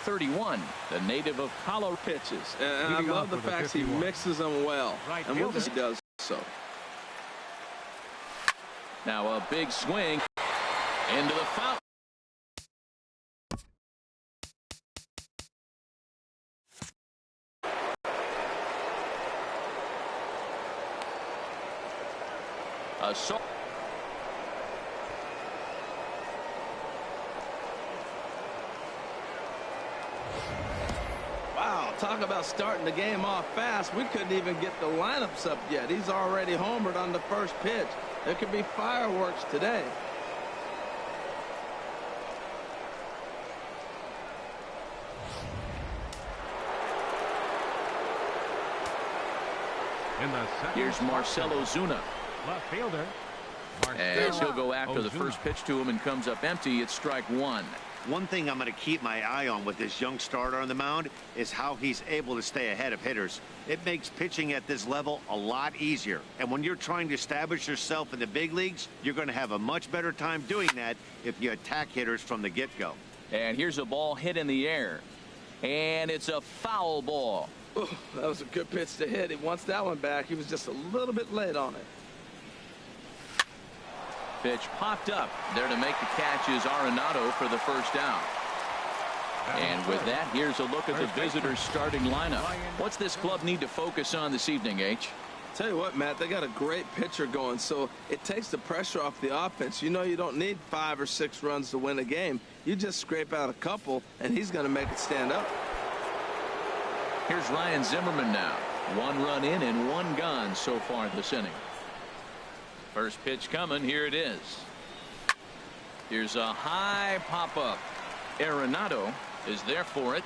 31, the native of Colorado. Pitches, and I love the fact he mixes them well, and what he does so. Now a big swing into the foul. Wow, talk about starting the game off fast. We couldn't even get the lineups up yet. He's already homered on the first pitch. There could be fireworks today. Here's Marcell Ozuna. Left fielder. As he'll go after the first pitch to him and comes up empty. It's strike one. One thing I'm going to keep my eye on with this young starter on the mound is how he's able to stay ahead of hitters. It makes pitching at this level a lot easier. And when you're trying to establish yourself in the big leagues, you're going to have a much better time doing that if you attack hitters from the get-go. And here's a ball hit in the air. And it's a foul ball. Ooh, that was a good pitch to hit. He wants that one back. He was just a little bit late on it. Pitch popped up. There to make the catch is Arenado for the first down. And with that, here's a look at the visitors' starting lineup. What's this club need to focus on this evening, H? Tell you what, Matt, they got a great pitcher going, so it takes the pressure off the offense. You know you don't need 5 or 6 runs to win a game. You just scrape out a couple, and he's going to make it stand up. Here's Ryan Zimmerman now. 1 run in and 1 gone so far this inning. First pitch coming. Here it is. Here's a high pop-up. Arenado is there for it.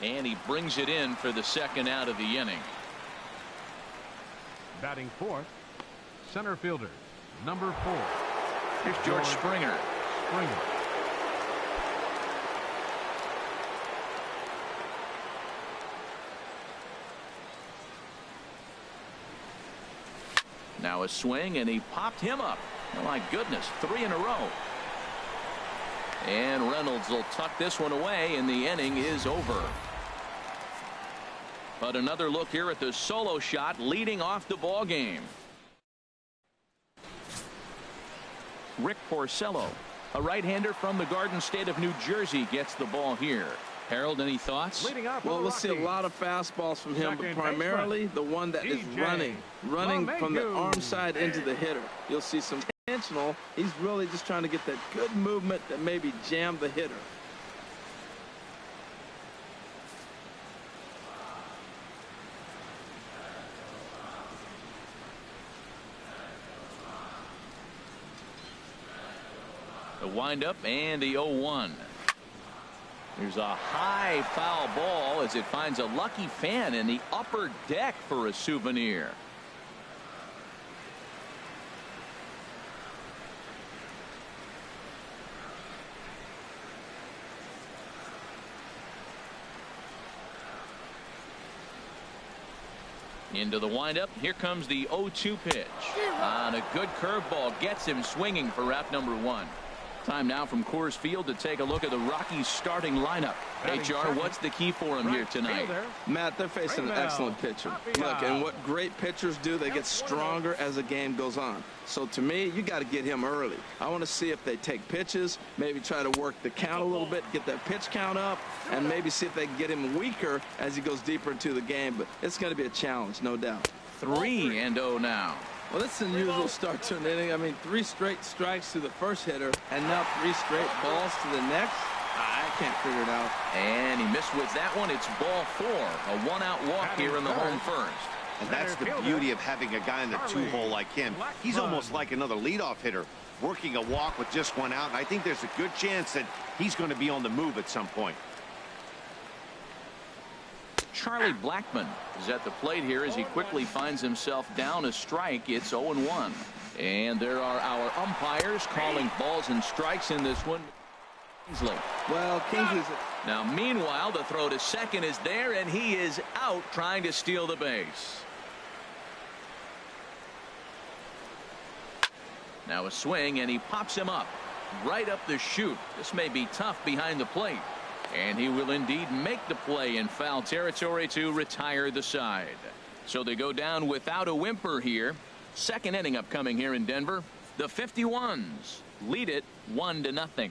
And he brings it in for the second out of the inning. Batting fourth, center fielder, number 4. Here's George Springer. Now a swing, and he popped him up. Oh, my goodness, 3 in a row. And Reynolds will tuck this one away, and the inning is over. But another look here at the solo shot leading off the ball game. Rick Porcello, a right-hander from the Garden State of New Jersey, gets the ball here. Harold, any thoughts? Well, we'll see a lot of fastballs from him, but primarily the one that is running from the arm side into the hitter. You'll see some intentional. He's really just trying to get that good movement that maybe jam the hitter. The windup and the 0-1. There's a high foul ball as it finds a lucky fan in the upper deck for a souvenir. Into the windup. Here comes the 0-2 pitch. On a good curveball gets him swinging for out number 1. Time now from Coors Field to take a look at the Rockies starting lineup. HR, what's the key for him here tonight? Matt, they're facing an excellent pitcher. Look, and what great pitchers do, they get stronger as the game goes on. So to me, you got to get him early. I want to see if they take pitches, maybe try to work the count a little bit, get that pitch count up, and maybe see if they can get him weaker as he goes deeper into the game. But it's going to be a challenge, no doubt. 3-0 now. Well, that's an unusual start to an inning. I mean, 3 straight strikes to the first hitter, and now 3 straight balls to the next. I can't figure it out. And he missed with that one. It's ball 4. A 1-out walk here in the home first. And that's the beauty of having a guy in the 2-hole like him. He's almost like another leadoff hitter, working a walk with just 1 out. And I think there's a good chance that he's going to be on the move at some point. Charlie Blackmon is at the plate here as he quickly finds himself down a strike. It's 0-1. And there are our umpires calling balls and strikes in this one. Kingsley. Well, Kingsley's... Now, meanwhile, the throw to second is there, and he is out trying to steal the base. Now a swing, and he pops him up. Right up the chute. This may be tough behind the plate. And he will indeed make the play in foul territory to retire the side. So they go down without a whimper here. Second inning upcoming here in Denver. The 51s lead it 1-0.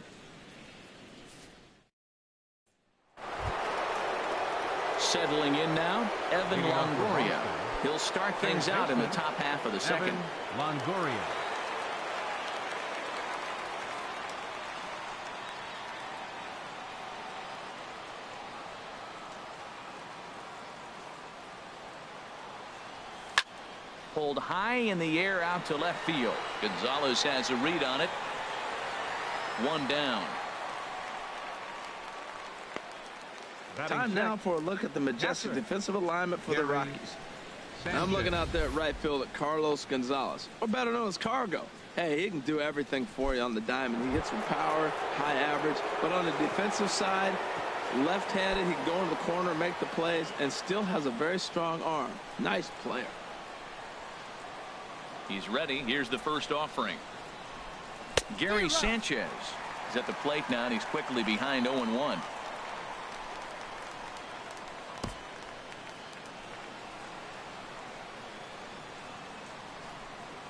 Settling in now, Evan Longoria. He'll start things out in the top half of the second. Longoria. Pulled high in the air out to left field. Gonzalez has a read on it. One down. Time now for a look at the majestic defensive alignment for the Rockies. I'm looking out there at right field at Carlos Gonzalez, or better known as Cargo. Hey, he can do everything for you on the diamond. He hits with power, high average, but on the defensive side, left-handed, he can go in the corner, make the plays, and still has a very strong arm. Nice player. He's ready. Here's the first offering. Gary Sanchez is at the plate now, and he's quickly behind 0-1.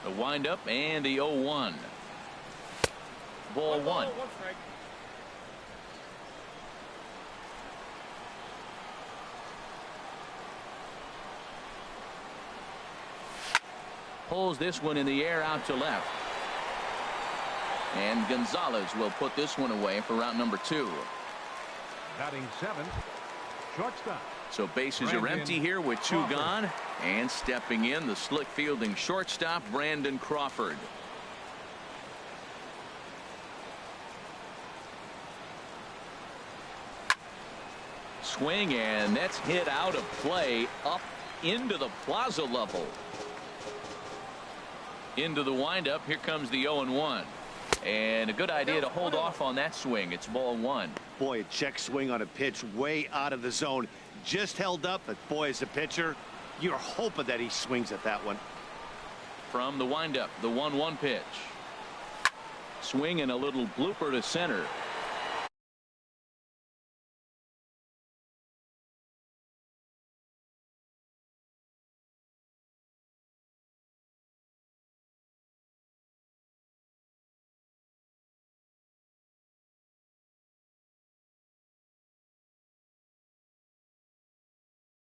The windup and the 0-1. Ball one. Pulls this one in the air out to left. And Gonzalez will put this one away for route number 2. Batting 7th, shortstop. So bases are empty here with 2 gone. And stepping in, the slick fielding shortstop, Brandon Crawford. Swing, and that's hit out of play up into the plaza level. Into the windup. Here comes the 0-1. And a good idea to hold off on that swing. It's ball 1. Boy, a check swing on a pitch way out of the zone. Just held up, but boy, as a pitcher, you're hoping that he swings at that one. From the windup, the 1-1 pitch. Swing and a little blooper to center.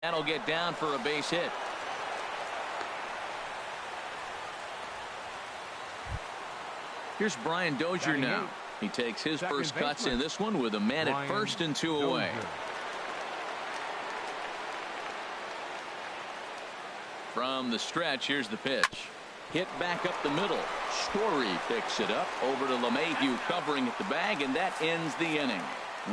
That'll get down for a base hit. Here's Brian Dozier now. He takes his first cuts in this one with a man at first and 2 away. From the stretch, here's the pitch. Hit back up the middle. Story picks it up over to LeMahieu covering at the bag, and that ends the inning.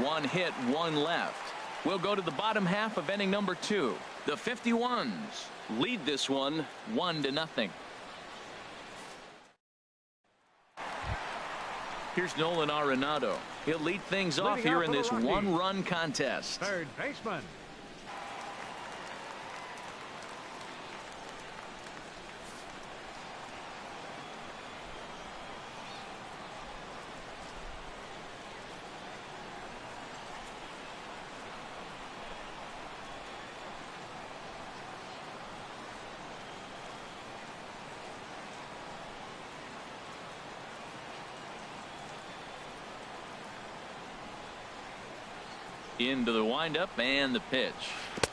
1 hit, 1 left. We'll go to the bottom half of inning number 2. The 51s lead this one 1-0. Here's Nolan Arenado. He'll lead things off here in this 1-run contest. Third baseman. Into the windup and the pitch.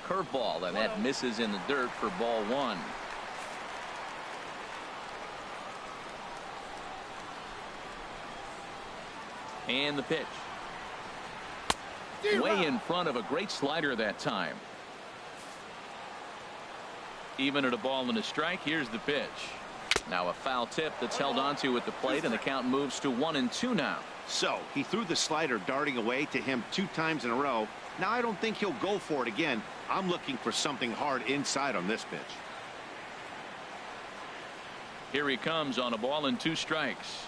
Curveball, and that misses in the dirt for ball 1. And the pitch. Way in front of a great slider that time. Even at a ball and a strike, here's the pitch. Now a foul tip that's held onto at the plate, and the count moves to 1-2 now. So he threw the slider darting away to him 2 times in a row. Now I don't think he'll go for it again. I'm looking for something hard inside on this pitch. Here he comes on a ball and 2 strikes.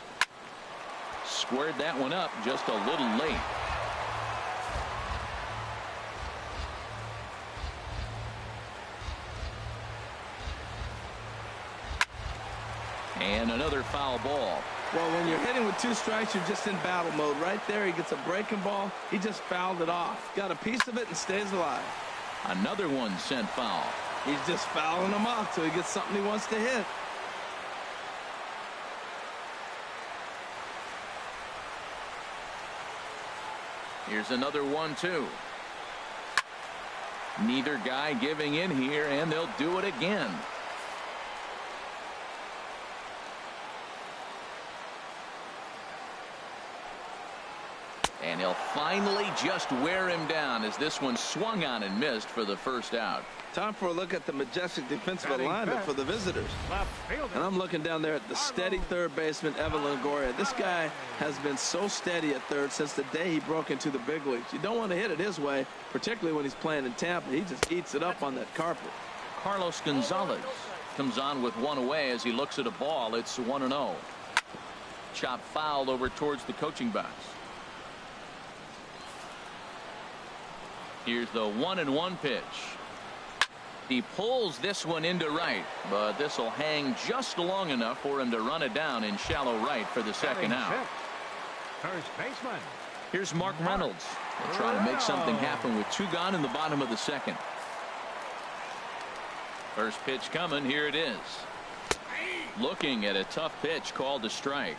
Squared that one up just a little late. And another foul ball. Well, when you're hitting with 2 strikes, you're just in battle mode. Right there, he gets a breaking ball. He just fouled it off. Got a piece of it and stays alive. Another one sent foul. He's just fouling them off till he gets something he wants to hit. Here's another 1-2. Neither guy giving in here, and they'll do it again. And he'll finally just wear him down as this one swung on and missed for the first out. Time for a look at the majestic defensive alignment for the visitors. And I'm looking down there at the steady third baseman, Evan Longoria. This guy has been so steady at third since the day he broke into the big leagues. You don't want to hit it his way, particularly when he's playing in Tampa. He just eats it up on that carpet. Carlos Gonzalez comes on with one away as he looks at a ball. It's 1-0. Chop fouled over towards the coaching box. Here's the 1-1 pitch. He pulls this one into right, but this will hang just long enough for him to run it down in shallow right for the second out. First baseman. Here's Mark Reynolds. They'll try to make something happen with 2 gone in the bottom of the second. First pitch coming. Here it is. Looking at a tough pitch called a strike.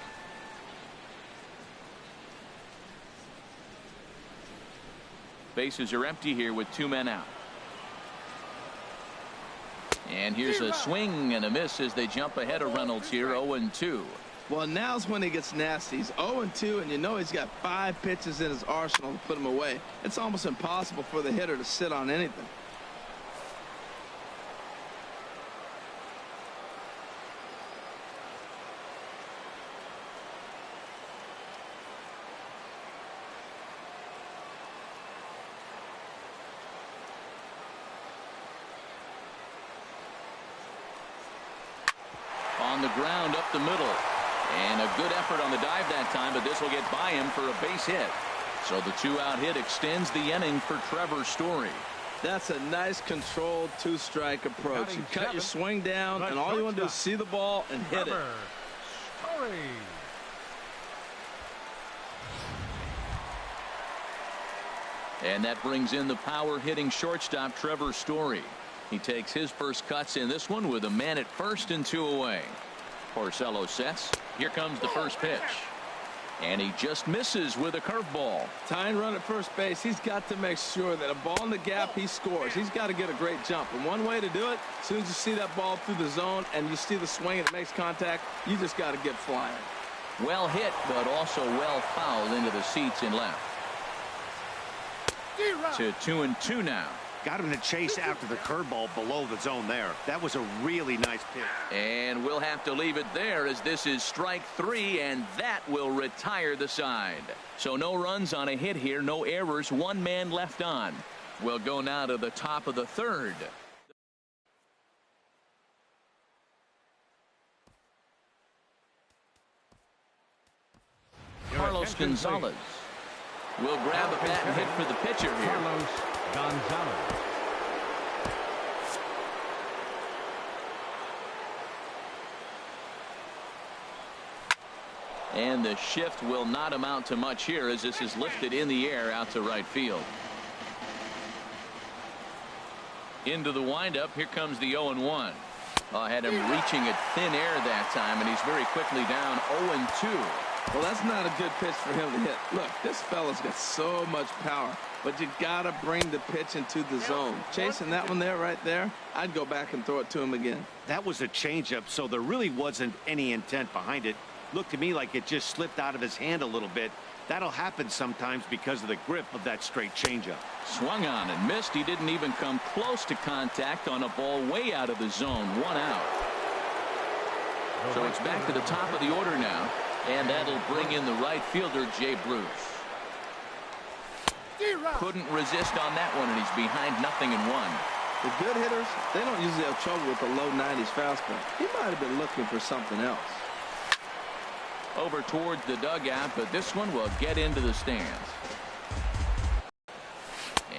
Bases are empty here with 2 men out. And here's a swing and a miss as they jump ahead of Reynolds here, 0-2. Well, now's when he gets nasty. He's 0-2, and you know he's got 5 pitches in his arsenal to put him away. It's almost impossible for the hitter to sit on anything. On the ground up the middle, and a good effort on the dive that time, but this will get by him for a base hit. So the 2-out hit extends the inning for Trevor Story. That's a nice controlled 2-strike approach. You cut your swing down, and all you want to do is see the ball and hit it. Story. And that brings in the power hitting shortstop Trevor Story. He takes his first cuts in this one with a man at first and 2 away. Porcello sets. Here comes the first pitch. And he just misses with a curveball. Tying run at first base. He's got to make sure that a ball in the gap he scores. He's got to get a great jump. And one way to do it, as soon as you see that ball through the zone and you see the swing and it makes contact, you just got to get flying. Well hit, but also well fouled into the seats in left. To 2-2 now. Got him to chase after the curveball below the zone there. That was a really nice pitch. And we'll have to leave it there as this is strike 3, and that will retire the side. So no runs on a hit here, no errors, 1 man left on. We'll go now to the top of the 3rd. Carlos Gonzalez will grab a bat and hit for the pitcher here. Carlos Gonzalez. And the shift will not amount to much here as this is lifted in the air out to right field. Into the windup. Here comes the 0-1. Had him reaching at thin air that time, and he's very quickly down 0-2. Well, that's not a good pitch for him to hit. Look, this fella's got so much power, but you got to bring the pitch into the zone. Chasing that one there, right there, I'd go back and throw it to him again. That was a changeup, so there really wasn't any intent behind it. Looked to me like it just slipped out of his hand a little bit. That'll happen sometimes because of the grip of that straight changeup. Swung on and missed. He didn't even come close to contact on a ball way out of the zone. 1 out. So it's back to the top of the order now. And that'll bring in the right fielder, Jay Bruce. Couldn't resist on that one, and he's behind 0-1. The good hitters, they don't usually have trouble with the low 90s fastball. He might have been looking for something else. Over towards the dugout, but this one will get into the stands.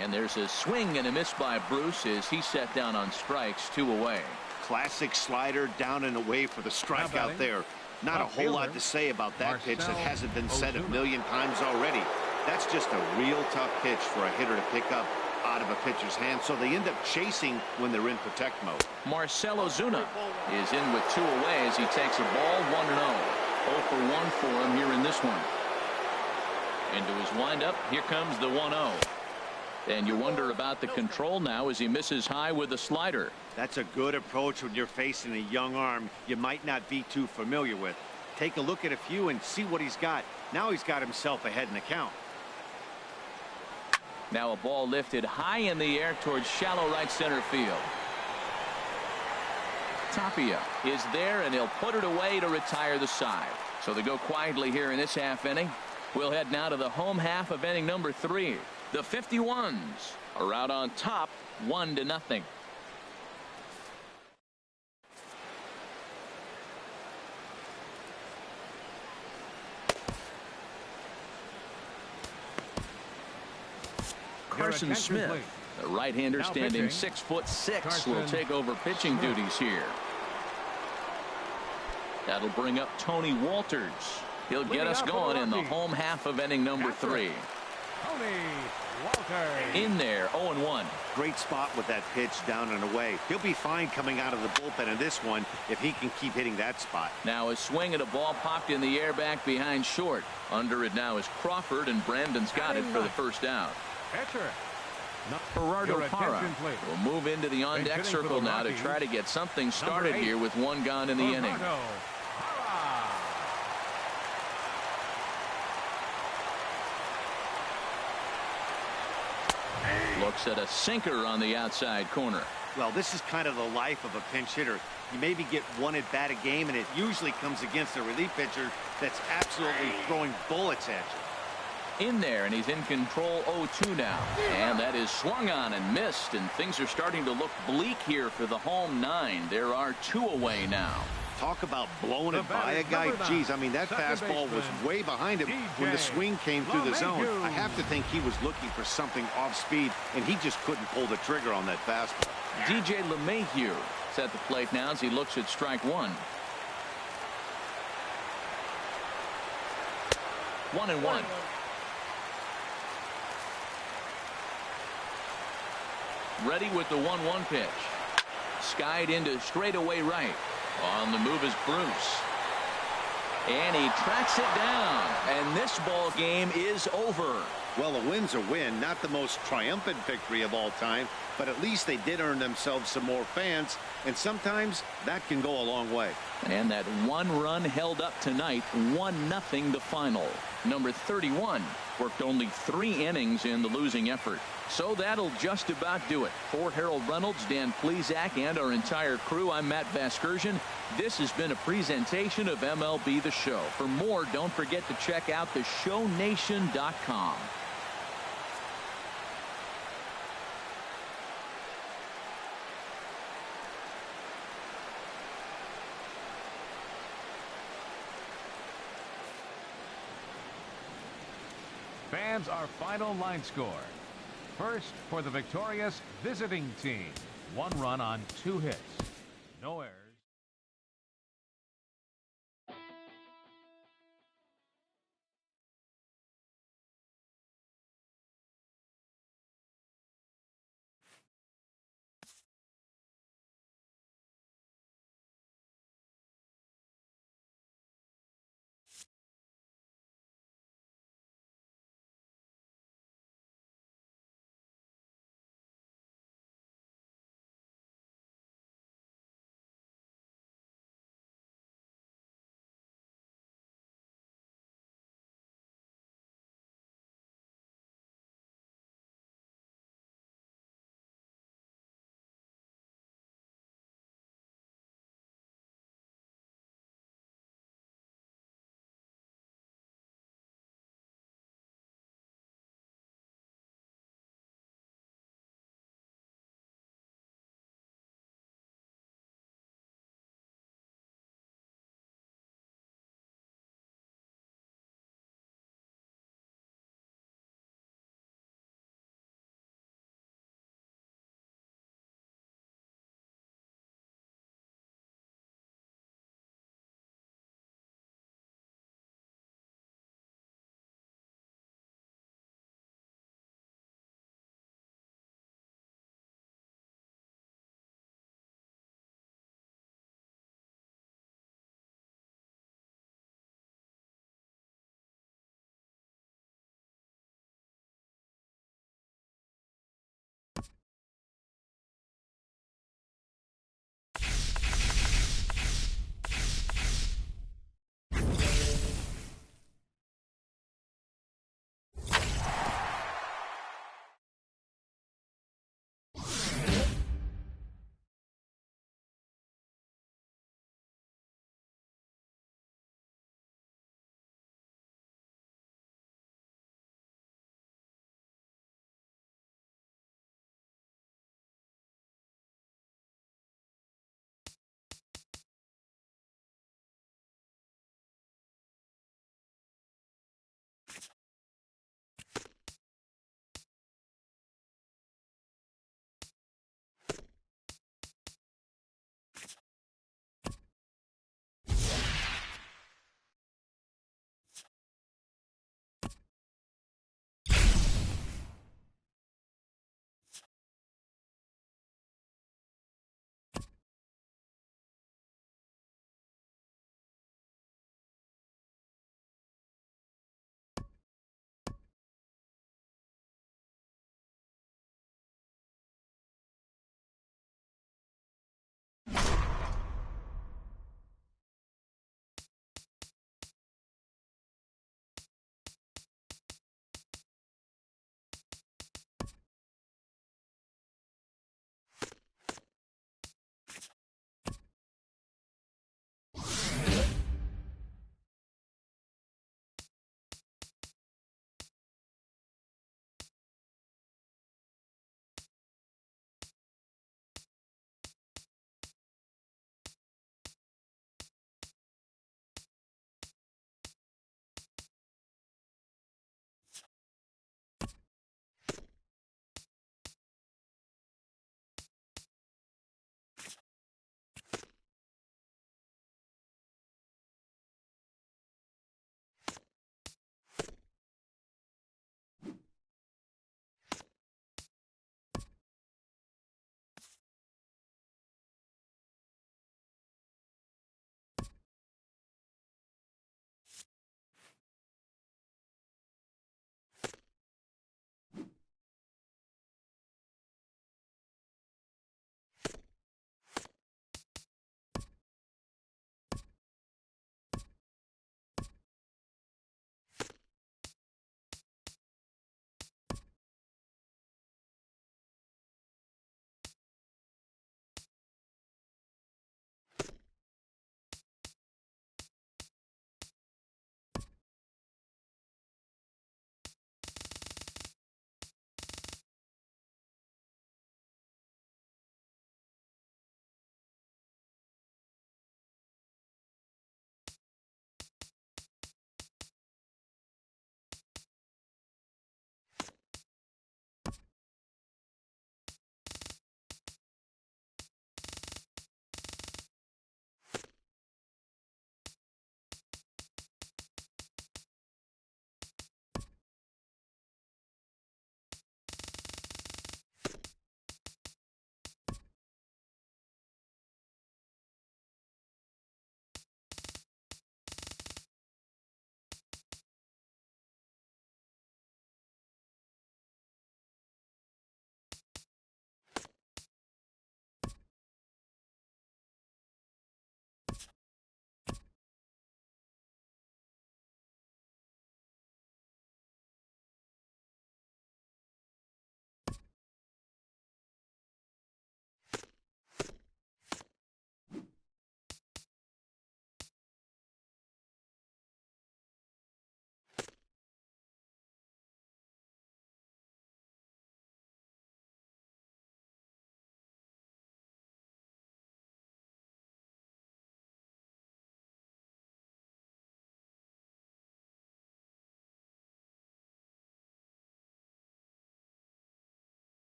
And there's a swing and a miss by Bruce as he set down on strikes, 2 away. Classic slider down and away for the strikeout there. Not a whole lot to say about that pitch that hasn't been said a million times already. That's just a real tough pitch for a hitter to pick up out of a pitcher's hand, so they end up chasing when they're in protect mode. Marcell Ozuna is in with 2 away as he takes a ball 1-0. 0 for 1 for him here in this one. Into his windup, here comes the 1-0. And you wonder about the control now as he misses high with a slider. That's a good approach when you're facing a young arm you might not be too familiar with. Take a look at a few and see what he's got. Now he's got himself ahead in the count. Now a ball lifted high in the air towards shallow right center field. Tapia is there, and he'll put it away to retire the side. So they go quietly here in this half inning. We'll head now to the home half of inning number 3. The 51s are out on top 1-0. Carson Smith, the right-hander standing 6'6", will take over pitching duties here. That'll bring up Tony Walters. He'll get us going in the home half of inning number 3. In there, 0-1. Great spot with that pitch down and away. He'll be fine coming out of the bullpen in this one if he can keep hitting that spot. Now a swing and a ball popped in the air back behind short. Under it now is Crawford, and Brandon's got it for the first out. Gerardo Parra will move into the on-deck circle now to try to get something started here with 1 gone in the inning. Looks at a sinker on the outside corner. Well, this is kind of the life of a pinch hitter. You maybe get 1 at bat a game, and it usually comes against a relief pitcher that's absolutely throwing bullets at you. In there, and he's in control. 0-2 now, and that is swung on and missed, and things are starting to look bleak here for the home 9. There are 2 away now. Talk about blowing it by a guy. Geez, I mean, that fastball was way behind him when the swing came through the zone. I have to think he was looking for something off speed, and he just couldn't pull the trigger on that fastball. DJ LeMahieu is at the plate now as he looks at strike 1. 1-1. Ready with the 1-1 pitch. Skied into straightaway right. On the move is Bruce. And he tracks it down. And this ball game is over. Well, a win's a win. Not the most triumphant victory of all time, but at least they did earn themselves some more fans. And sometimes that can go a long way. And that 1 run held up tonight. 1-0 the final. Number 31 worked only 3 innings in the losing effort. So that'll just about do it. For Harold Reynolds, Dan Plesac, and our entire crew, I'm Matt Vasgersian. This has been a presentation of MLB The Show. For more, don't forget to check out theshownation.com. Fans, our final line score. First for the victorious visiting team. 1 run on 2 hits. No errors.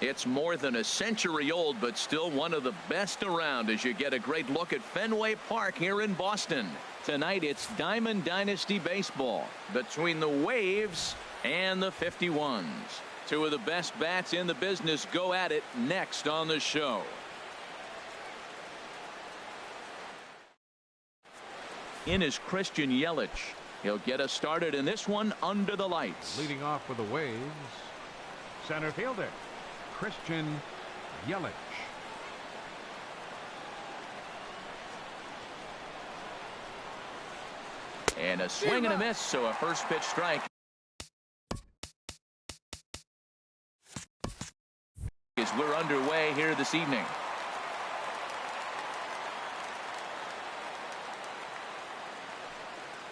It's more than a century old, but still one of the best around as you get a great look at Fenway Park here in Boston. Tonight it's Diamond Dynasty baseball between the Waves and the 51s. Two of the best bats in the business go at it next on the show. In is Christian Yelich. He'll get us started in this one under the lights. Leading off for the Waves, center fielder Christian Yelich. And a swing and a miss, so a first pitch strike. As we're underway here this evening.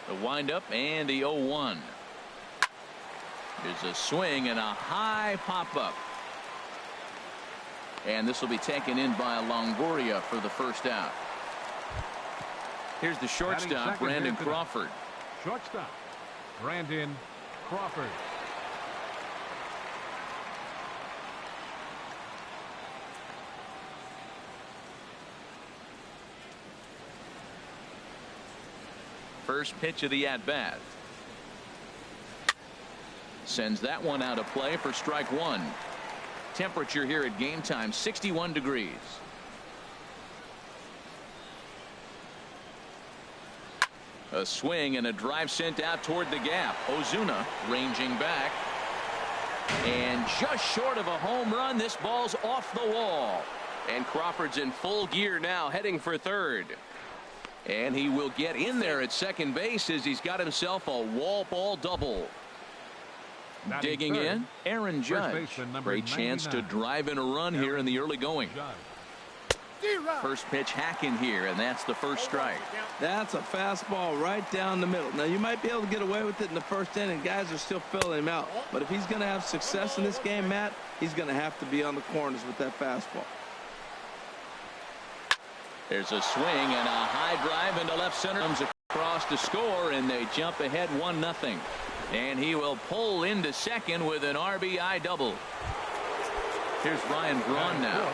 The windup and the 0-1. There's a swing and a high pop-up. And this will be taken in by Longoria for the first out. Here's the shortstop, Brandon Crawford. Shortstop, Brandon Crawford. First pitch of the at-bat. Sends that one out of play for strike one. Temperature here at game time, 61 degrees. A swing and a drive sent out toward the gap. Ozuna ranging back. And just short of a home run, this ball's off the wall. And Crawford's in full gear now, heading for third. And he will get in there at second base as he's got himself a wall ball double. Digging in, Aaron Judge. Great chance to drive in a run here in the early going. First pitch hacking here, and that's the first strike. That's a fastball right down the middle. Now, you might be able to get away with it in the first inning. Guys are still filling him out. But if he's going to have success in this game, Matt, he's going to have to be on the corners with that fastball. There's a swing and a high drive into left center. Comes across to score, and they jump ahead 1-0. And he will pull into second with an RBI double. Here's Ryan Braun now.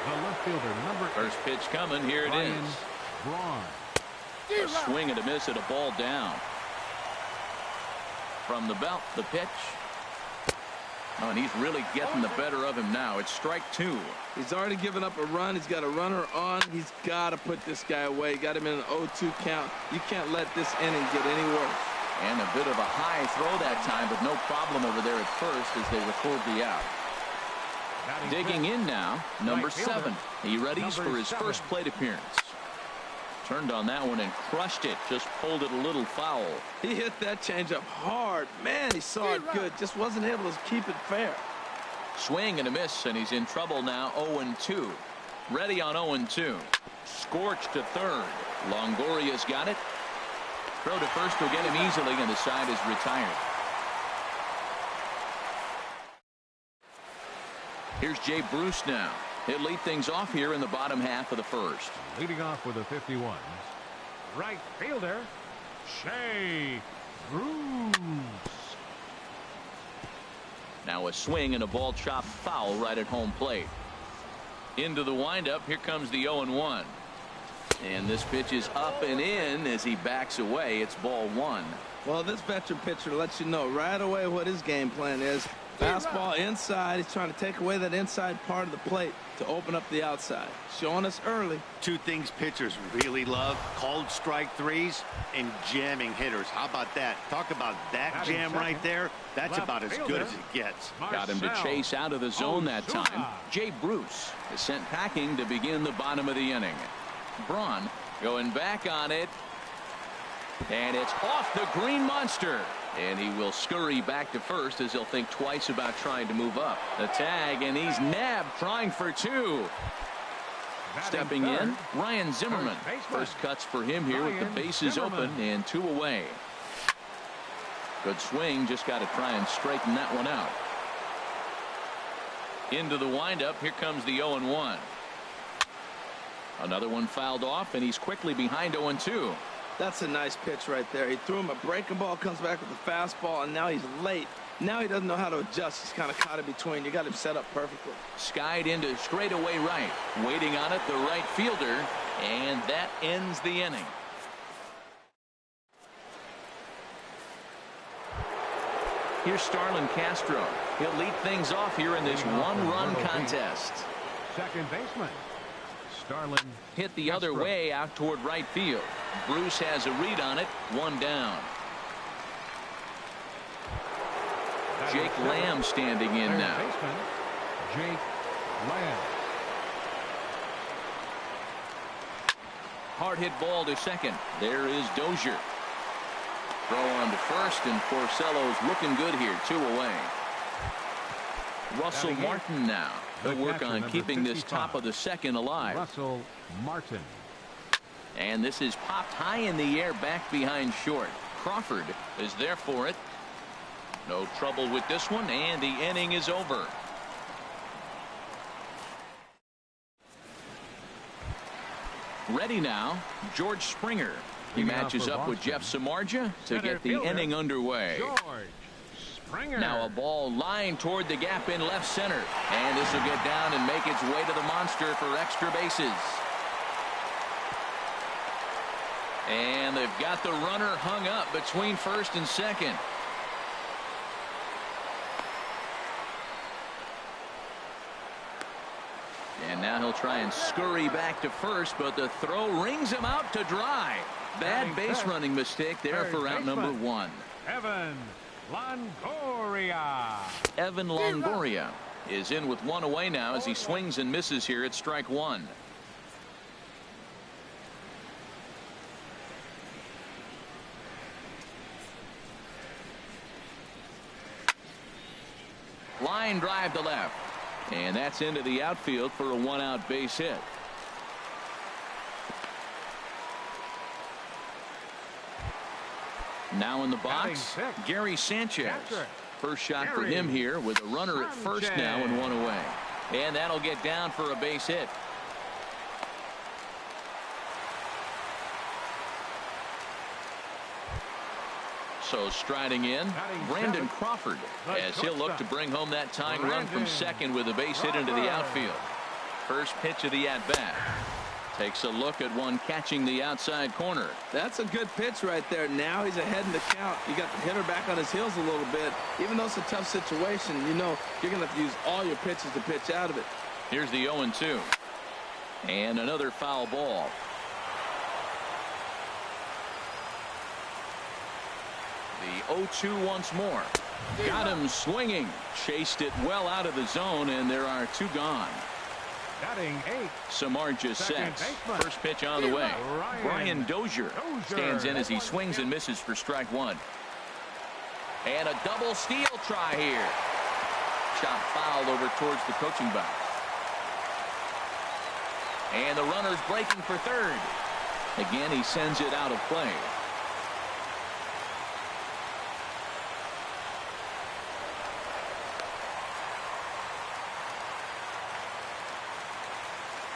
The left fielder, number 8. First pitch coming. Here it Ryan is. Braun. A swing and a miss at a ball down. From the belt, the pitch. Oh, and he's really getting the better of him now. It's strike two. He's already given up a run. He's got a runner on. He's got to put this guy away. Got him in an 0-2 count. You can't let this inning get any worse. And a bit of a high throw that time, but no problem over there at first as they record the out. Digging in now, number 7. He readies for his first plate appearance. Turned on that one and crushed it. Just pulled it a little foul. He hit that changeup hard. Man, he saw it good. Just wasn't able to keep it fair. Swing and a miss, and he's in trouble now. 0-2. Ready on 0-2. Scorched to third. Longoria's got it. Throw to first will get him easily, and the side is retired. Here's Jay Bruce now. He'll lead things off here in the bottom half of the first. Leading off with the 51s, right fielder Jay Bruce. Now a swing and a ball chopped foul right at home plate. Into the windup. Here comes the 0-1. And this pitch is up and in as he backs away. It's ball one. Well, this veteran pitcher lets you know right away what his game plan is. Fastball inside. He's trying to take away that inside part of the plate to open up the outside. Showing us early. Two things pitchers really love: called strike threes and jamming hitters. How about that? Talk about that jam right there. That's about as good as it gets. Got him to chase out of the zone that time. Jay Bruce is sent packing to begin the bottom of the inning. Braun going back on it. And it's off the green monster. And he will scurry back to first as he'll think twice about trying to move up. The tag, and he's nabbed trying for two. Stepping in, Ryan Zimmerman. First cuts for him here with the bases open and 2 away. Good swing, just got to try and straighten that one out. Into the windup, here comes the 0-1. Another one fouled off, and he's quickly behind 0-2. That's a nice pitch right there. He threw him a breaking ball, comes back with a fastball, and now he's late. Now he doesn't know how to adjust. He's kind of caught in between. You got him set up perfectly. Skied into straightaway right. Waiting on it, the right fielder. And that ends the inning. Here's Starlin Castro. He'll lead things off here in this one-run contest. Second baseman, Starlin hit the other way out toward right field. Bruce has a read on it. One down. Jake Lamb standing in now. Baseman, Jake Lamb. Hard hit ball to second. There is Dozier. Throw on to first, and Porcello's looking good here. 2 away. Russell Martin now. He'll work on keeping this top of the second alive. Russell Martin. And this is popped high in the air back behind short. Crawford is there for it. No trouble with this one, and the inning is over. Ready now, George Springer. He matches up with Jeff Samardzija to get the inning underway. George Springer. Now a ball lined toward the gap in left center. And this will get down and make its way to the monster for extra bases. And they've got the runner hung up between first and second. And now he'll try and scurry back to first, but the throw rings him out to dry. Bad base running mistake there for out number 1. Evan Longoria. Evan Longoria is in with 1 away now as he swings and misses here at strike 1. Line drive to left. And that's into the outfield for a 1-out base hit. Now in the box, Gary Sanchez. First shot for him here with a runner at first now and 1 away. And that'll get down for a base hit. So striding in, Brandon Crawford, as he'll look to bring home that tying run from second with a base hit into the outfield. First pitch of the at-bat. Takes a look at one catching the outside corner. That's a good pitch right there. Now he's ahead in the count. You got the hitter back on his heels a little bit. Even though it's a tough situation, you know you're going to have to use all your pitches to pitch out of it. Here's the 0-2. And another foul ball. The 0-2 once more. Got him swinging. Chased it well out of the zone, and there are 2 gone. Batting 8. Samardzija sets. First pitch on the way. Brian Dozier stands in as he swings and misses for strike 1. And a double steal try here. Shot fouled over towards the coaching box. And the runner's breaking for third. Again, he sends it out of play.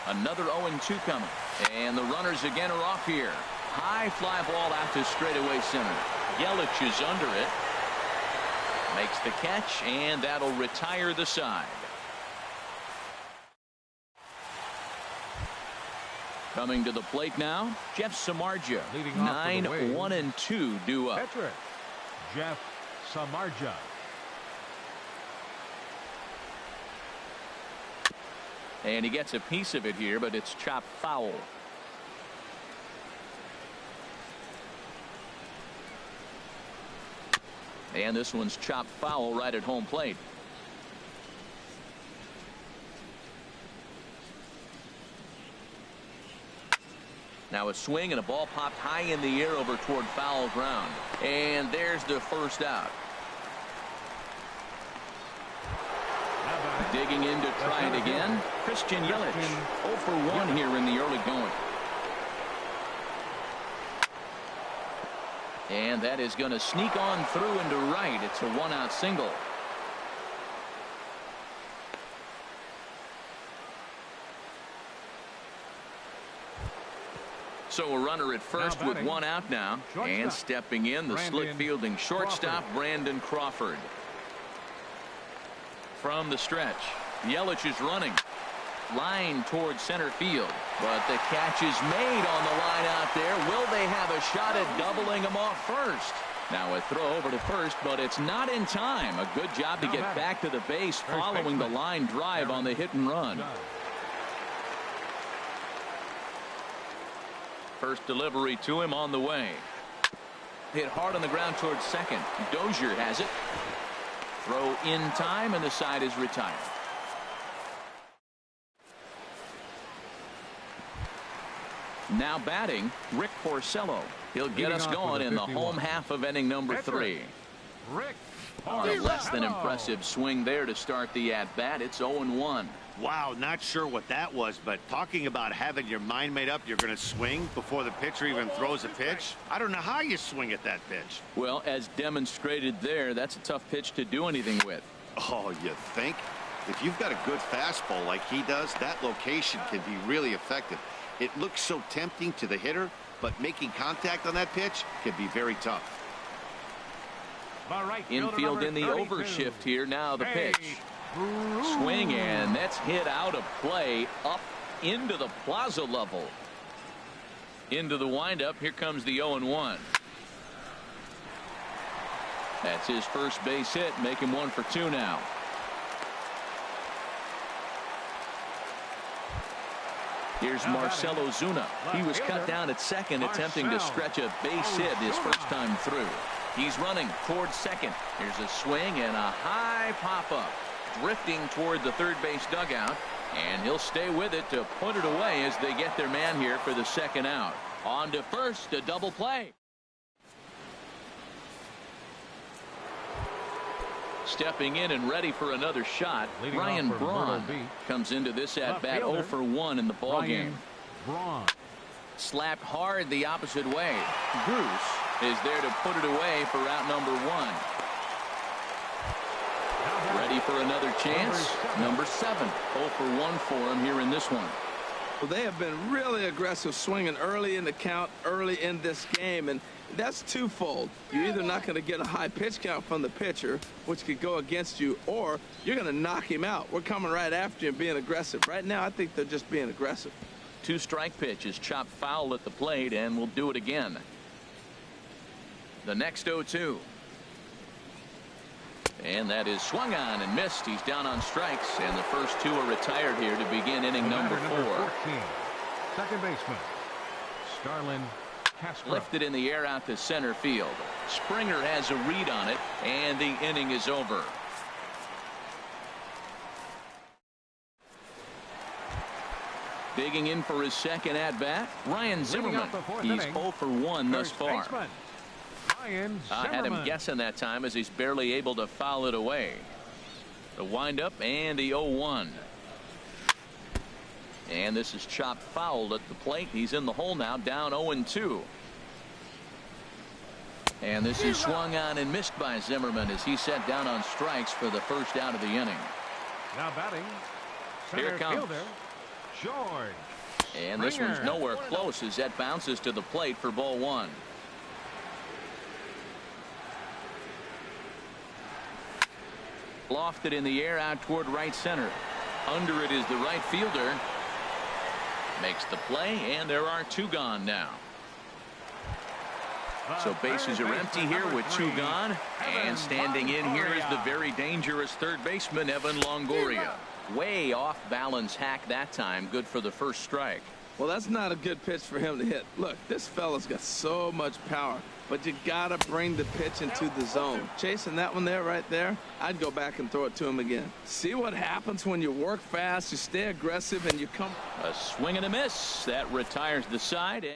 Another 0-2 coming. And the runners again are off here. High fly ball out to straightaway center. Yelich is under it. Makes the catch, and that'll retire the side. Coming to the plate now, Jeff Samardzija. 9-1-2 due up. Patrick. Jeff Samardzija. And he gets a piece of it here, but it's chopped foul. And this one's chopped foul right at home plate. Now a swing and a ball popped high in the air over toward foul ground. And there's the first out. Digging in to try it again, Christian Yelich. 0 for 1 here in the early going. And that is going to sneak on through into right. It's a 1-out single. So a runner at first with 1 out now. And stepping in, the slick fielding shortstop, Brandon Crawford. from the stretch. Yelich is running. Line towards center field, but the catch is made on the line out there. Will they have a shot at doubling him off first? Now a throw over to first, but it's not in time. A good job to get back to the base following the line drive on the hit and run. First delivery to him on the way. Hit hard on the ground towards second. Dozier has it. Throw in time, and the side is retired. Now batting, Rick Porcello. He'll get us going in the home half of inning number 3. Rick. A less than impressive swing there to start the at-bat. It's 0-1. Wow, not sure what that was, but talking about having your mind made up you're going to swing before the pitcher even throws a pitch. I don't know how you swing at that pitch. Well, as demonstrated there, that's a tough pitch to do anything with. Oh, you think? If you've got a good fastball like he does, that location can be really effective. It looks so tempting to the hitter, but making contact on that pitch can be very tough. Infield in the overshift here. Now the pitch. Swing, and that's hit out of play up into the plaza level. Into the windup. Here comes the 0-1. That's his first base hit. Make him 1 for 2 now. Here's Marcell Ozuna. He was cut down at second, attempting to stretch a base hit his first time through. He's running towards second. Here's a swing and a high pop-up. Drifting toward the third base dugout, and he'll stay with it to put it away as they get their man here for the second out. On to first, a double play. Stepping in and ready for another shot, Ryan Braun comes into this at-bat 0 for 1 in the ballgame. Slapped hard the opposite way. Bruce is there to put it away for out number 1. Ready for another chance. Number 7. 0 for 1 for him here in this one. Well, they have been really aggressive swinging early in the count, early in this game, and that's twofold. You're either not going to get a high pitch count from the pitcher, which could go against you, or you're going to knock him out. We're coming right after you and being aggressive. Right now, I think they're just being aggressive. 2-strike pitch is chopped foul at the plate, and we'll do it again. The next 0-2. And that is swung on and missed. He's down on strikes, and the first 2 are retired here to begin inning number 4. Second baseman, Starlin Castro. Lifted in the air out to center field. Springer has a read on it, and the inning is over. Digging in for his second at-bat, Ryan Zimmerman. He's 0 for 1 thus far. I had him guessing that time as he's barely able to foul it away. The windup and the 0-1. And this is chopped foul at the plate. He's in the hole now, down 0-2. And this is swung on and missed by Zimmerman as he set down on strikes for the first out of the inning. Now batting, here comes fielder, George. And this one's nowhere close as that bounces to the plate for ball 1. Lofted in the air out toward right center. Under it is the right fielder. Makes the play, and there are 2 gone now. So bases are empty here with 2 gone. And standing in here is the very dangerous third baseman, Evan Longoria. Way off balance hack that time. Good for the first strike. Well, that's not a good pitch for him to hit. Look, this fella's got so much power, but you gotta bring the pitch into the zone. Chasing that one there, right there, I'd go back and throw it to him again. See what happens when you work fast, you stay aggressive, and you come. A swing and a miss. That retires the side.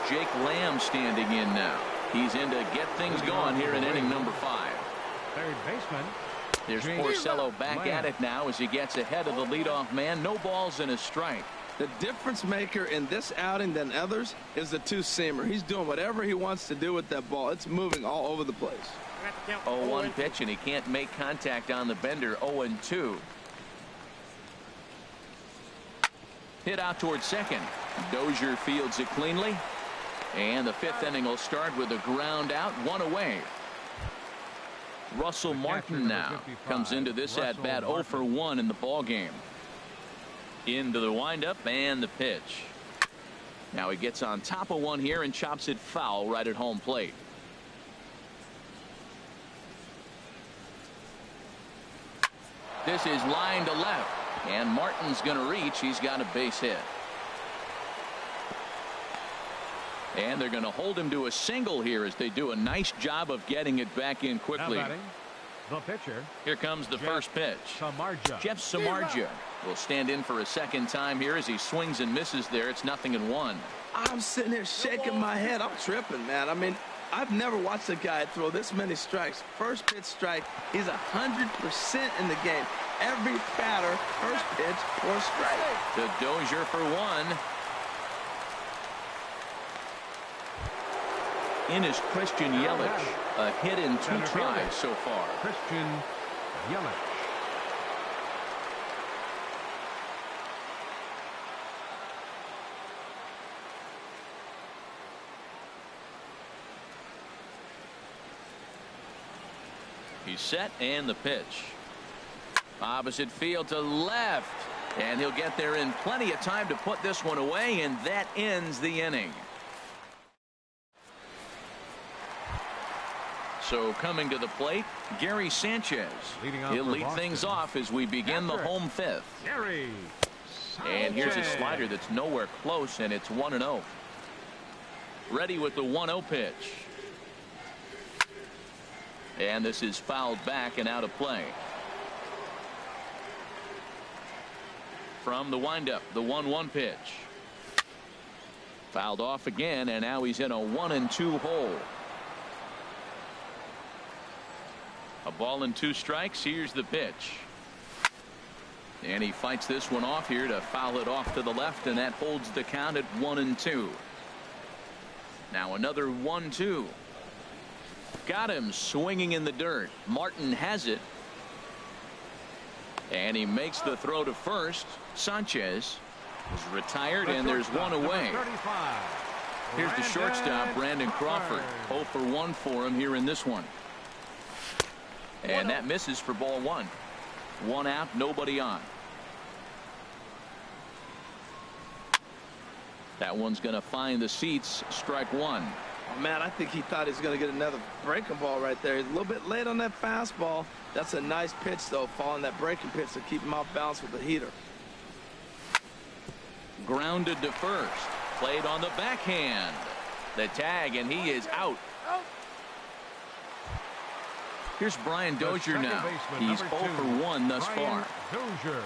Jake Lamb standing in now. He's in to get things going here in inning number 5. Third baseman. There's Porcello back at it now as he gets ahead of the leadoff man. No balls and a strike. The difference maker in this outing than others is the 2-seamer. He's doing whatever he wants to do with that ball. It's moving all over the place. 0-1 pitch, and he can't make contact on the bender. 0-2. Hit out towards second. Dozier fields it cleanly. And the 5th inning will start with a ground out, 1 away. Russell Martin now comes into this at bat 0 for 1 in the ball game. Into the windup and the pitch. Now he gets on top of one here and chops it foul right at home plate. This is line to left, and Martin's going to reach. He's got a base hit. And they're going to hold him to a single here as they do a nice job of getting it back in quickly. The pitcher. Here comes the first pitch. Samardzija. Jeff Samardzija will stand in for a second time here as he swings and misses there. It's 0-1. I'm sitting here shaking my head. I'm tripping, man. I mean, I've never watched a guy throw this many strikes. First pitch strike, he's 100% in the game. Every batter, first pitch or strike. The Dozier for 1. In is Christian Yelich, a hit in 2 tries so far. Christian Yelich. He's set and the pitch. Opposite field to left. And he'll get there in plenty of time to put this one away, and that ends the inning. So coming to the plate, Gary Sanchez. He'll lead things off as we begin the home 5th. Gary And here's a slider that's nowhere close, and it's 1-0. Ready with the 1-0 pitch. And this is fouled back and out of play. From the windup, the 1-1 pitch. Fouled off again, and now he's in a 1-2 hole. A ball and 2 strikes. Here's the pitch. And he fights this one off here to foul it off to the left, and that holds the count at 1-2. Now another 1-2. Got him swinging in the dirt. Martin has it. And he makes the throw to first. Sanchez is retired, and there's 1 away. Here's the shortstop, Brandon Crawford. 0 for 1 for him here in this one. And that misses for ball 1. 1 out, nobody on. That one's going to find the seats. Strike 1. Oh, man, I think he thought he was going to get another breaking ball right there. He's a little bit late on that fastball. That's a nice pitch, though, following that breaking pitch to keep him off balance with the heater. Grounded to first. Played on the backhand. The tag, and he is out. Here's Brian Dozier now. He's 0 for 1 thus far. Dozier.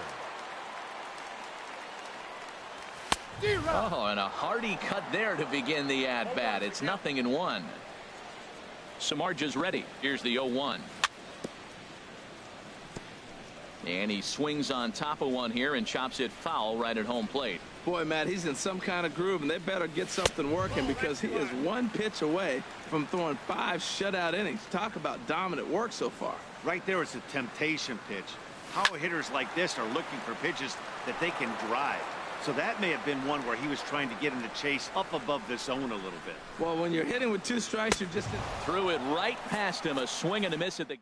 Oh, and a hearty cut there to begin the at-bat. It's 0-1. Samardzija's ready. Here's the 0-1. And he swings on top of one here and chops it foul right at home plate. Boy, Matt, he's in some kind of groove, and they better get something working because he is 1 pitch away from throwing 5 shutout innings. Talk about dominant work so far. Right there is a temptation pitch. Power hitters like this are looking for pitches that they can drive. So that may have been one where he was trying to get him to chase up above the zone a little bit. Well, when you're hitting with 2 strikes, you're just... Threw it right past him. A swing and a miss at the...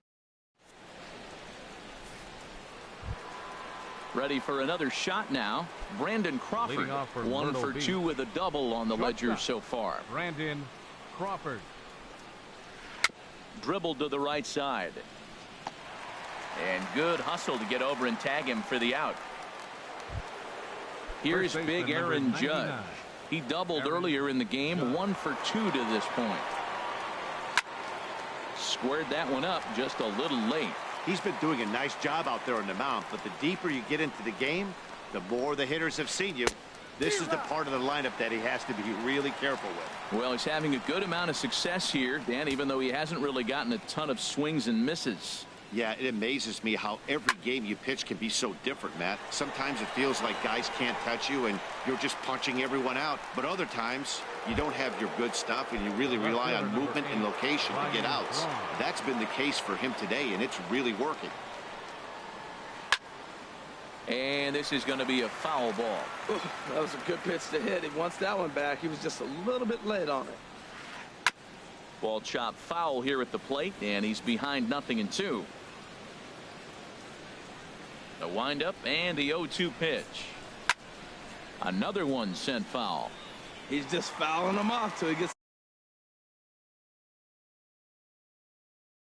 Ready for another shot now. Brandon Crawford. 1 for 2 with a double on the ledger so far. Brandon Crawford. Dribbled to the right side. And good hustle to get over and tag him for the out. Here's big Aaron Judge. He doubled earlier in the game. 1 for 2 to this point. Squared that one up just a little late. He's been doing a nice job out there on the mound, but the deeper you get into the game, the more the hitters have seen you. This is the part of the lineup that he has to be really careful with. Well, he's having a good amount of success here, Dan, even though he hasn't really gotten a ton of swings and misses. Yeah, it amazes me how every game you pitch can be so different, Matt. Sometimes it feels like guys can't touch you and you're just punching everyone out. But other times you don't have your good stuff and you really rely on movement and location to get outs. That's been the case for him today, and it's really working. And this is going to be a foul ball. Ooh, that was a good pitch to hit. He wants that one back. He was just a little bit late on it. Ball chopped foul here at the plate, and he's behind 0-2. The windup and the 0-2 pitch. Another one sent foul. He's just fouling them off till he gets